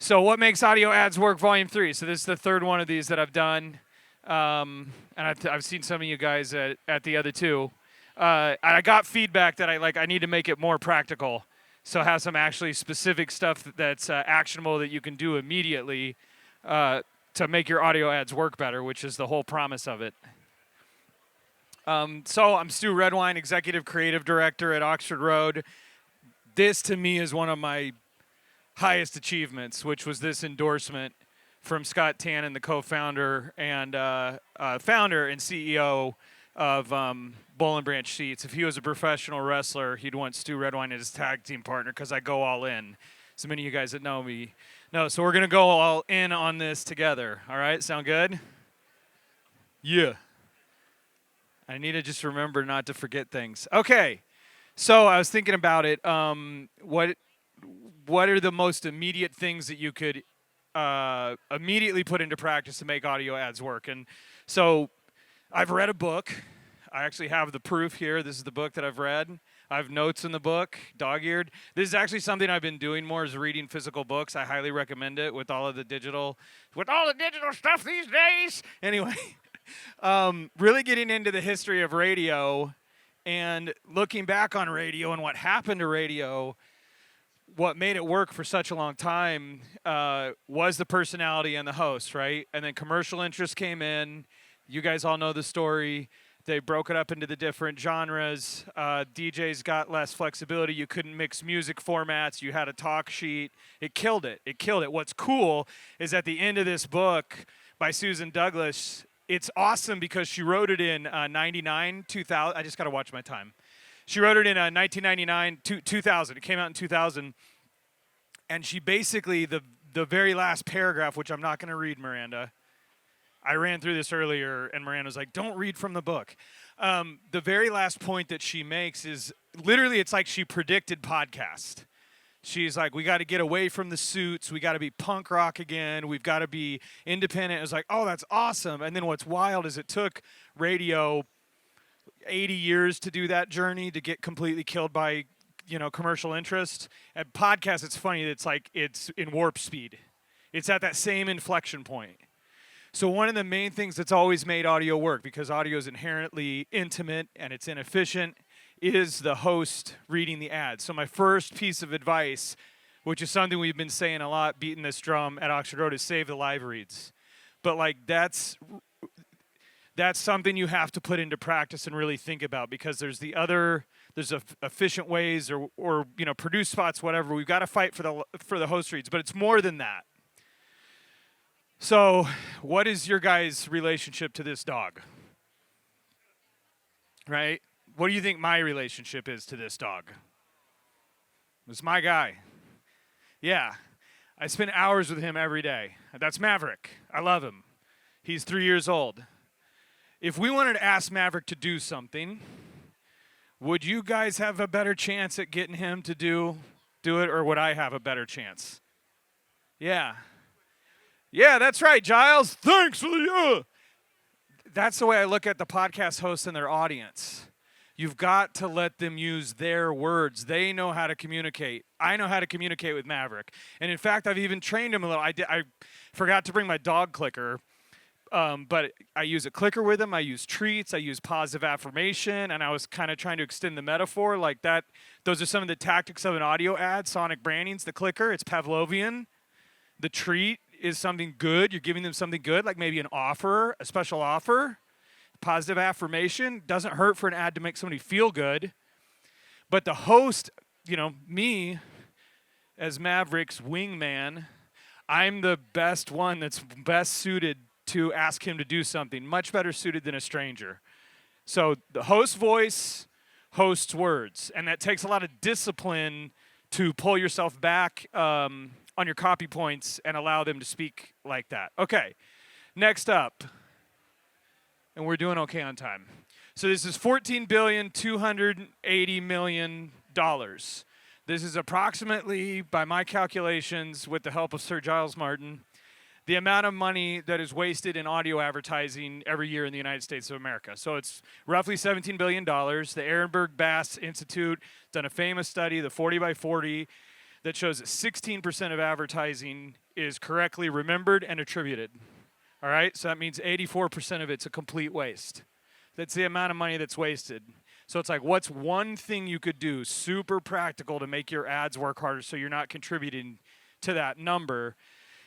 So what makes audio ads work, Volume 3. So this is the third one of these that I've done. And I've seen some of you guys at the other two. I got feedback that I need to make it more practical. So have some actually specific stuff that's actionable that you can do immediately to make your audio ads work better, which is the whole promise of it. So I'm Stew Redwine, Executive Creative Director at Oxford Road. This, to me, is one of my highest achievements, which was this endorsement from Scott Tannen, the co-founder and founder and CEO of Boll and Branch Seats. If he was a professional wrestler, he'd want Stew Redwine as his tag team partner because I go all in. So many of you guys that know me know. So we're going to go all in on this together. All right? Sound good? Yeah. I need to just remember not to forget things. Okay. So I was thinking about it. What are the most immediate things that you could immediately put into practice to make audio ads work? And so I've read a book. I actually have the proof here. This is the book that I've read. I have notes in the book, dog-eared. This is actually something I've been doing more, is reading physical books. I highly recommend it with all the digital stuff these days. Anyway, really getting into the history of radio and looking back on radio and what happened to radio. What made it work for such a long time was the personality and the host, right? And then commercial interest came in. You guys all know the story. They broke it up into the different genres. DJs got less flexibility. You couldn't mix music formats. You had a talk sheet. It killed it. It killed it. What's cool is at the end of this book by Susan Douglas, it's awesome because she wrote it in 99, 2000. I just got to watch my time. She wrote it in 1999, 2000. It came out in 2000. And she basically, the very last paragraph, which I'm not going to read, Miranda. I ran through this earlier, and Miranda's like, don't read from the book. The very last point that she makes is, literally, it's like she predicted podcast. She's like, we got to get away from the suits. We got to be punk rock again. We've got to be independent. It was like, oh, that's awesome. And then what's wild is it took radio 80 years to do that journey, to get completely killed by, commercial interest. At podcasts, it's funny. It's like it's in warp speed. It's at that same inflection point. So one of the main things that's always made audio work, because audio is inherently intimate and it's inefficient, is the host reading the ads. So my first piece of advice, which is something we've been saying a lot, beating this drum at Oxford Road, is save the live reads. But that's something you have to put into practice and really think about, because there's efficient ways or produce spots, whatever. We've got to fight for the host reads, but it's more than that. So, what is your guys' relationship to this dog? Right? What do you think my relationship is to this dog? It's my guy. Yeah. I spend hours with him every day. That's Maverick. I love him. He's 3 years old. If we wanted to ask Maverick to do something, would you guys have a better chance at getting him to do it, or would I have a better chance? Yeah. Yeah, that's right, Giles. Thanks for the That's the way I look at the podcast hosts and their audience. You've got to let them use their words. They know how to communicate. I know how to communicate with Maverick. And in fact, I've even trained him a little. I forgot to bring my dog clicker, but I use a clicker with him. I use treats. I use positive affirmation. And I was kind of trying to extend the metaphor like that. Those are some of the tactics of an audio ad. Sonic branding's the clicker. It's Pavlovian. The treat is something good. You're giving them something good, like maybe an offer, a special offer. Positive affirmation doesn't hurt for an ad to make somebody feel good. But the host, me as Maverick's wingman, I'm the best one that's best suited to ask him to do something, much better suited than a stranger. So the host voice, host's words. And that takes a lot of discipline to pull yourself back on your copy points and allow them to speak like that. Okay, next up. And we're doing okay on time. So this is $14,280,000,000. This is approximately, by my calculations, with the help of Sir Giles Martin, the amount of money that is wasted in audio advertising every year in the United States of America. So it's roughly $17 billion. The Ehrenberg Bass Institute done a famous study, the 40 by 40. that shows that 16% of advertising is correctly remembered and attributed. All right, so that means 84% of it's a complete waste. That's the amount of money that's wasted. So it's like, what's one thing you could do, super practical, to make your ads work harder so you're not contributing to that number,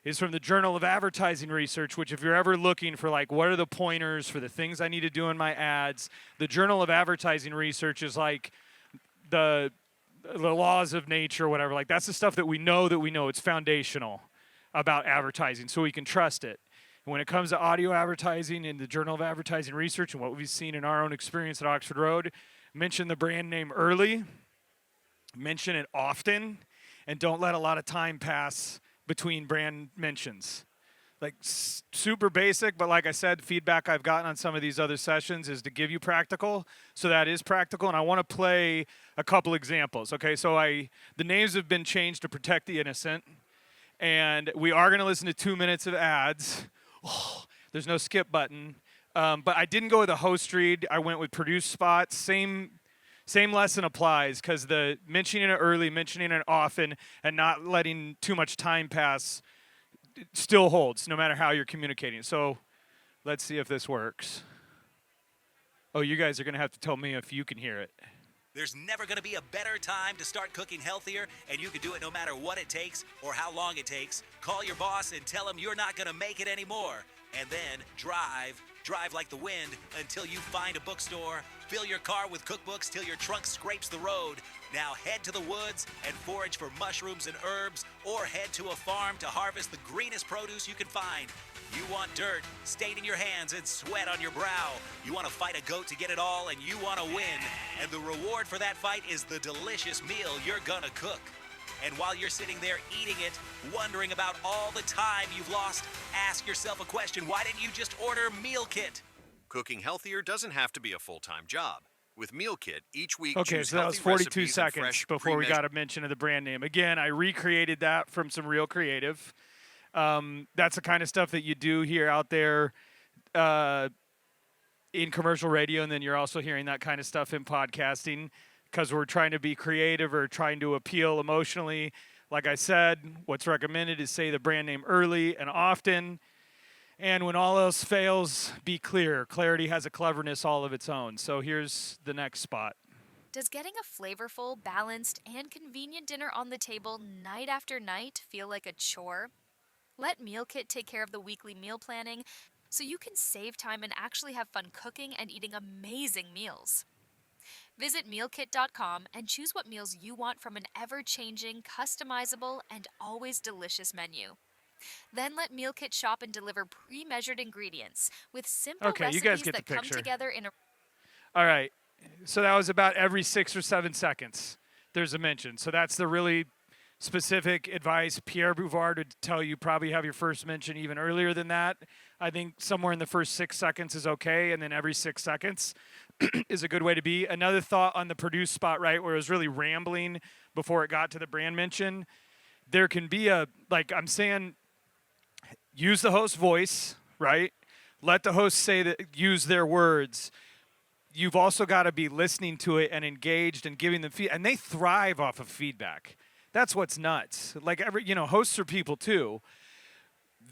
is from the Journal of Advertising Research, which if you're ever looking for like, what are the pointers for the things I need to do in my ads, the Journal of Advertising Research is like the laws of nature, whatever. Like, that's the stuff that we know. It's foundational about advertising, so we can trust it. And when it comes to audio advertising in the Journal of Advertising Research and what we've seen in our own experience at Oxford Road, mention the brand name early, mention it often, and don't let a lot of time pass between brand mentions. Like, super basic, but like I said, feedback I've gotten on some of these other sessions is to give you practical. So that is practical, and I want to play a couple examples. Okay, so the names have been changed to protect the innocent, and we are going to listen to 2 minutes of ads. Oh, there's no skip button, but I didn't go with a host read. I went with produced spots. Same lesson applies, because the mentioning it early, mentioning it often, and not letting too much time pass still holds, no matter how you're communicating. So let's see if this works. Oh, you guys are going to have to tell me if you can hear it. There's never going to be a better time to start cooking healthier, and you can do it no matter what it takes or how long it takes. Call your boss and tell him you're not going to make it anymore. And then drive like the wind until you find a bookstore. Fill your car with cookbooks till your trunk scrapes the road. Now head to the woods and forage for mushrooms and herbs, or head to a farm to harvest the greenest produce you can find. You want dirt staining your hands and sweat on your brow. You want to fight a goat to get it all, and you want to win. And the reward for that fight is the delicious meal you're gonna cook. And while you're sitting there eating it, wondering about all the time you've lost, ask yourself a question. Why didn't you just order Meal Kit? Cooking healthier doesn't have to be a full-time job. With Meal Kit, each week okay, choose so that was healthy 42 recipes and seconds fresh, before we got a mention of the brand name. Again, I recreated that from some real creative. That's the kind of stuff that you do hear out there in commercial radio, and then you're also hearing that kind of stuff in podcasting, because we're trying to be creative or trying to appeal emotionally. Like I said, what's recommended is say the brand name early and often. And when all else fails, be clear. Clarity has a cleverness all of its own. So here's the next spot. Does getting a flavorful, balanced, and convenient dinner on the table night after night feel like a chore? Let Meal Kit take care of the weekly meal planning so you can save time and actually have fun cooking and eating amazing meals. Visit mealkit.com and choose what meals you want from an ever-changing, customizable, and always delicious menu. Then let Meal Kit shop and deliver pre-measured ingredients with simple recipes you guys get that the come picture. together in a... All right. So that was about every 6 or 7 seconds there's a mention. So that's the really specific advice. Pierre Bouvard would tell you probably have your first mention even earlier than that. I think somewhere in the first 6 seconds is okay, and then every 6 seconds is a good way to be. Another thought on the produce spot, right, where it was really rambling before it got to the brand mention. There can be I'm saying, use the host voice, right? Let the host use their words. You've also got to be listening to it and engaged and giving them feedback. And they thrive off of feedback. That's what's nuts. Like, hosts are people too.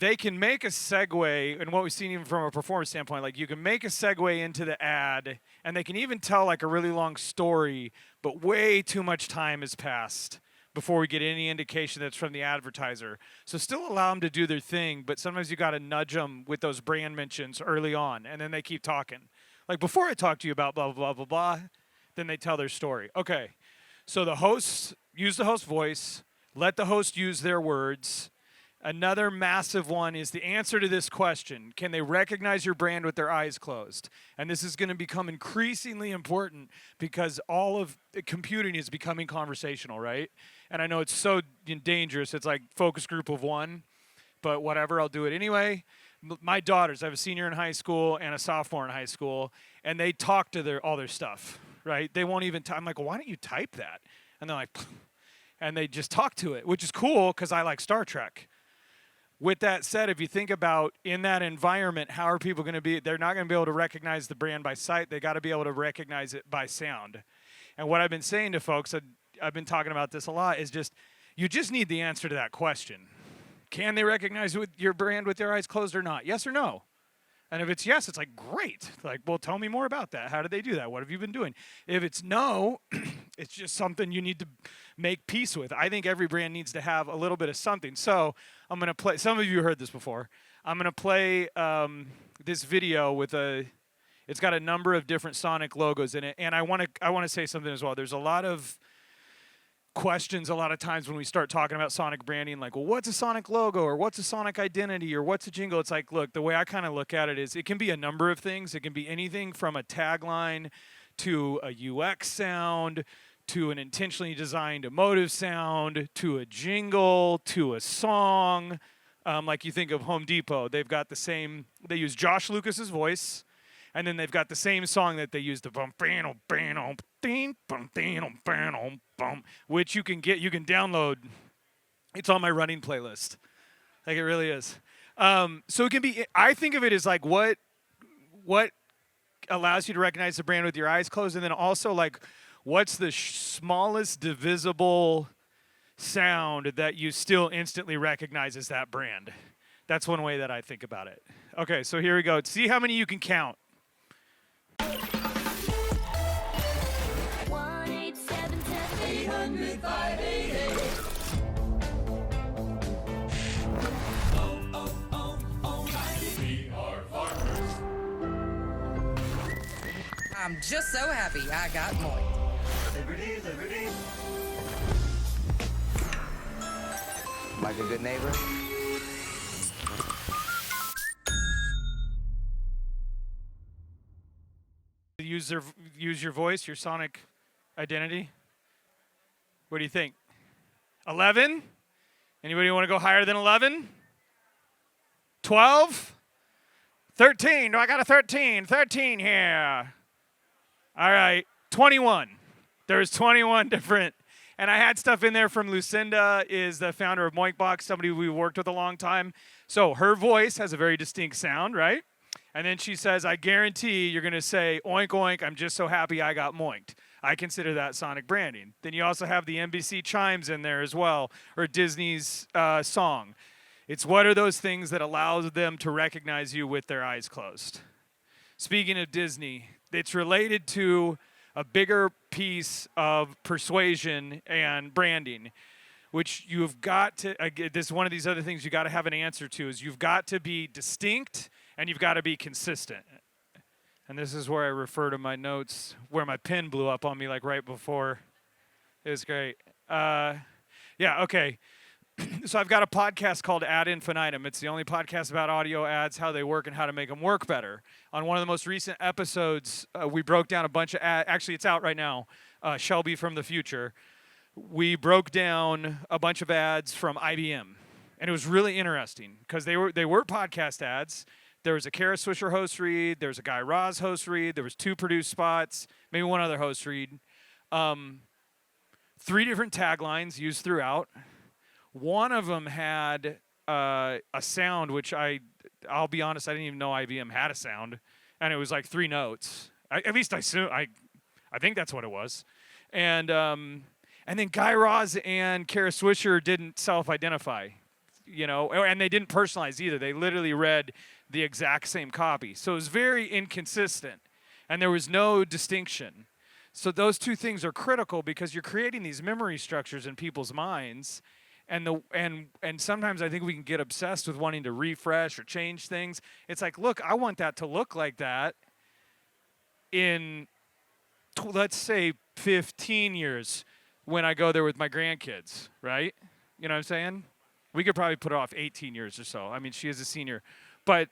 They can make a segue, and what we've seen even from a performance standpoint, like you can make a segue into the ad, and they can even tell like a really long story, but way too much time has passed before we get any indication that's from the advertiser. So still allow them to do their thing, but sometimes you got to nudge them with those brand mentions early on, and then they keep talking. Like, before I talk to you about blah, blah, blah, blah, blah, then they tell their story. Okay, so the hosts, use the host voice, let the host use their words. Another massive one is the answer to this question. Can they recognize your brand with their eyes closed? And this is going to become increasingly important because all of computing is becoming conversational, right? And I know it's so dangerous. It's like focus group of one, but whatever, I'll do it anyway. My daughters, I have a senior in high school and a sophomore in high school, and they talk to all their stuff, right? They won't even I'm like, well, why don't you type that? And they're like, and they just talk to it, which is cool because I like Star Trek. With that said, if you think about in that environment, how are people going to be? They're not going to be able to recognize the brand by sight. They got to be able to recognize it by sound. And what I've been saying to folks, I've been talking about this a lot, is just You just need the answer to that question. Can they recognize your brand with their eyes closed or not? Yes or no? And if it's yes, it's like, great. Like, well, tell me more about that. How did they do that? What have you been doing? If it's no, it's just something you need to make peace with. I think every brand needs to have a little bit of something. So I'm going to play, some of you heard this before. I'm going to play this video with it's got a number of different Sonic logos in it. And I want to say something as well. There's a lot of questions a lot of times when we start talking about Sonic branding, like, well, what's a Sonic logo, or what's a Sonic identity, or what's a jingle? It's like, look, the way I kind of look at it is it can be a number of things. It can be anything from a tagline to a UX sound to an intentionally designed emotive sound to a jingle to a song. Like you think of Home Depot, they've got the same, they use Josh Lucas's voice, and then they've got the same song that they use, the which you can download. It's on my running playlist. Like, it really is. So it can be, I think of it as like what allows you to recognize the brand with your eyes closed, and then also like what's the smallest divisible sound that you still instantly recognize as that brand. That's one way that I think about it. Okay, so here we go. See how many you can count. 1-877-800-5888. I'm just so happy I got moist. Liberty, liberty. Like a good neighbor. Use your voice, your Sonic identity. What do you think? 11? Anybody want to go higher than 11? 12? 13. No, I got a 13. 13 here. All right. 21. There's 21 different. And I had stuff in there from Lucinda, is the founder of Moinkbox, somebody we worked with a long time. So her voice has a very distinct sound, right? And then she says, I guarantee you're going to say, oink, oink, I'm just so happy I got moinked. I consider that Sonic branding. Then you also have the NBC chimes in there as well, or Disney's song. It's what are those things that allow them to recognize you with their eyes closed. Speaking of Disney, it's related to a bigger piece of persuasion and branding, which you've got to, this is one of these other things you got to have an answer to, is you've got to be distinct and you've got to be consistent. And this is where I refer to my notes, where my pen blew up on me like right before. It was great. Yeah, okay. So I've got a podcast called Ad Infinitum. It's the only podcast about audio ads, how they work, and how to make them work better. On one of the most recent episodes, we broke down a bunch of ads. Actually, it's out right now, Shelby from the Future. We broke down a bunch of ads from IBM. And it was really interesting because they were podcast ads. There was a Kara Swisher host read. There was a Guy Raz host read. There was 2 produced spots, maybe one other host read. 3 different taglines used throughout. One of them had a sound, which I'll be honest, I didn't even know IBM had a sound, and it was like 3 notes. At least I think that's what it was. And then Guy Raz and Kara Swisher didn't self-identify, you know, and they didn't personalize either. They literally read the exact same copy. So it was very inconsistent, and there was no distinction. So those 2 things are critical because you're creating these memory structures in people's minds. And sometimes I think we can get obsessed with wanting to refresh or change things. It's like, look, I want that to look like that in, let's say, 15 years when I go there with my grandkids, right? You know what I'm saying? We could probably put it off 18 years or so. I mean, she is a senior. But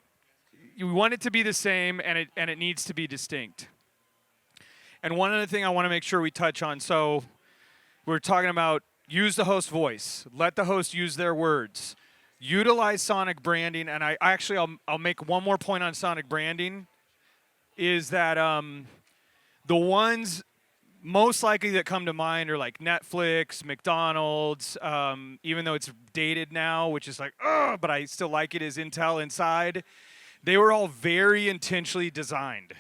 you want it to be the same, and it needs to be distinct. And one other thing I want to make sure we touch on. So we're talking about use the host voice. Let the host use their words. Utilize Sonic branding. And I'll make one more point on Sonic branding, is that the ones most likely that come to mind are like Netflix, McDonald's, even though it's dated now, which is like, oh, but I still like it, is Intel Inside. They were all very intentionally designed.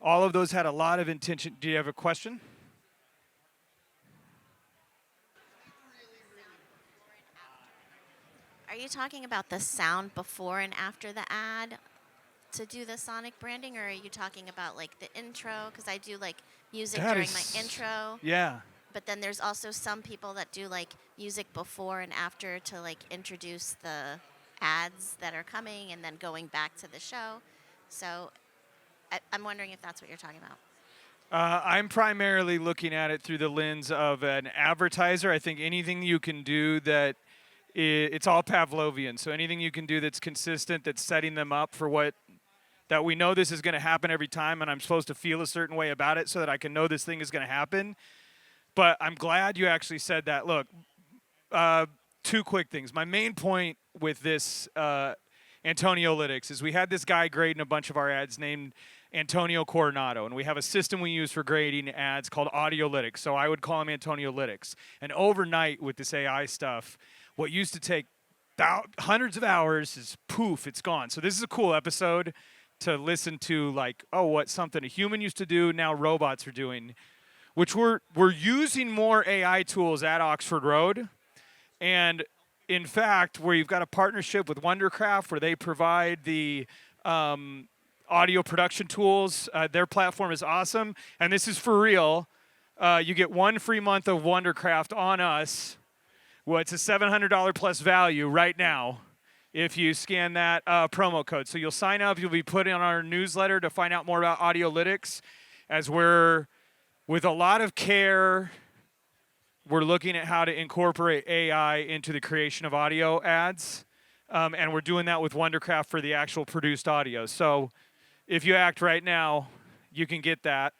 All of those had a lot of intention. Do you have a question? Are you talking about the sound before and after the ad to do the sonic branding, or are you talking about like the intro? Because I do like music That during is- my intro, Yeah. but then there's also some people that do like music before and after to like introduce the ads that are coming and then going back to the show. So I'm wondering if that's what you're talking about. I'm primarily looking at it through the lens of an advertiser. I think anything you can do that it's all Pavlovian. So anything you can do that's consistent, that's setting them up for what that we know this is going to happen every time, and I'm supposed to feel a certain way about it so that I can know this thing is going to happen. But I'm glad you actually said that. Look, two quick things. My main point with this Antoniolytics is we had this guy grading a bunch of our ads named Antonio Coronado, and we have a system we use for grading ads called Audiolytics. So I would call him Antoniolytics. And overnight with this AI stuff, what used to take hundreds of hours is poof, it's gone. So this is a cool episode to listen to, like, oh, what something a human used to do, now robots are doing, which we're using more AI tools at Oxford Road. And in fact, we've got a partnership with Wondercraft where they provide the audio production tools. Their platform is awesome. And this is for real. You get 1 free month of Wondercraft on us. Well, it's a $700 plus value right now if you scan that promo code. So you'll sign up. You'll be put on our newsletter to find out more about Audiolytics, as we're, with a lot of care, we're looking at how to incorporate AI into the creation of audio ads. And we're doing that with Wondercraft for the actual produced audio. So if you act right now, you can get that.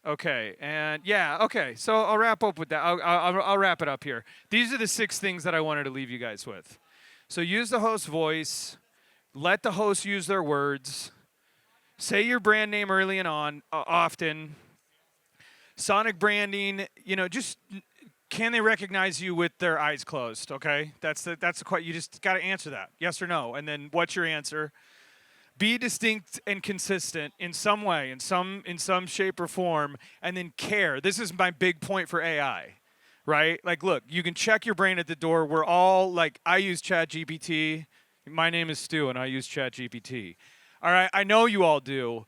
Okay, and yeah, okay. So I'll wrap up with that. I'll wrap it up here. These are the 6 things that I wanted to leave you guys with. So use the host voice. Let the host use their words. Say your brand name early and often. Sonic branding, just can they recognize you with their eyes closed? Okay, that's the question. You just got to answer that, yes or no, and then what's your answer? Be distinct and consistent in some way, in some shape or form, and then care. This is my big point for AI, right? Like, look, you can check your brain at the door. We're all like, I use ChatGPT. My name is Stu, and I use ChatGPT. All right, I know you all do.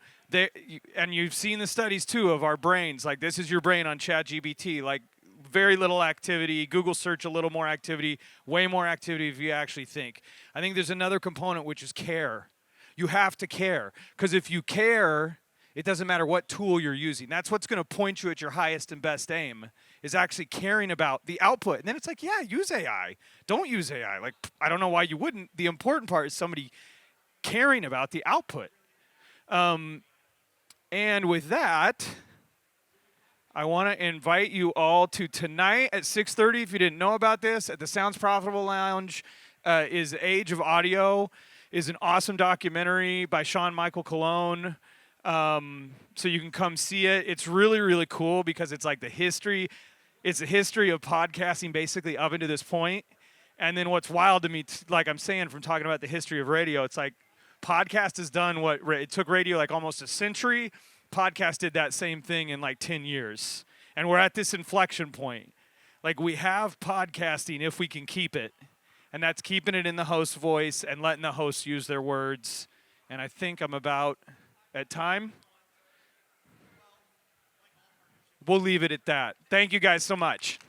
And you've seen the studies too of our brains. Like, this is your brain on ChatGPT. Like, very little activity. Google search, a little more activity. Way more activity if you actually think. I think there's another component, which is care. You have to care, because if you care, it doesn't matter what tool you're using. That's what's going to point you at your highest and best aim, is actually caring about the output. And then it's like, yeah, use AI. Don't use AI. Like, I don't know why you wouldn't. The important part is somebody caring about the output. And with that, I want to invite you all to tonight at 6:30, if you didn't know about this, at the Sounds Profitable Lounge, is Age of Audio. Is an awesome documentary by Sean Michael Cologne. So you can come see it. It's really, really cool because it's like the history. It's the history of podcasting basically up into this point. And then what's wild to me, like I'm saying, from talking about the history of radio, it's like podcast has done what it took radio like almost a century. Podcast did that same thing in like 10 years. And we're at this inflection point. Like, we have podcasting if we can keep it. And that's keeping it in the host voice and letting the hosts use their words. And I think I'm about at time. We'll leave it at that. Thank you guys so much.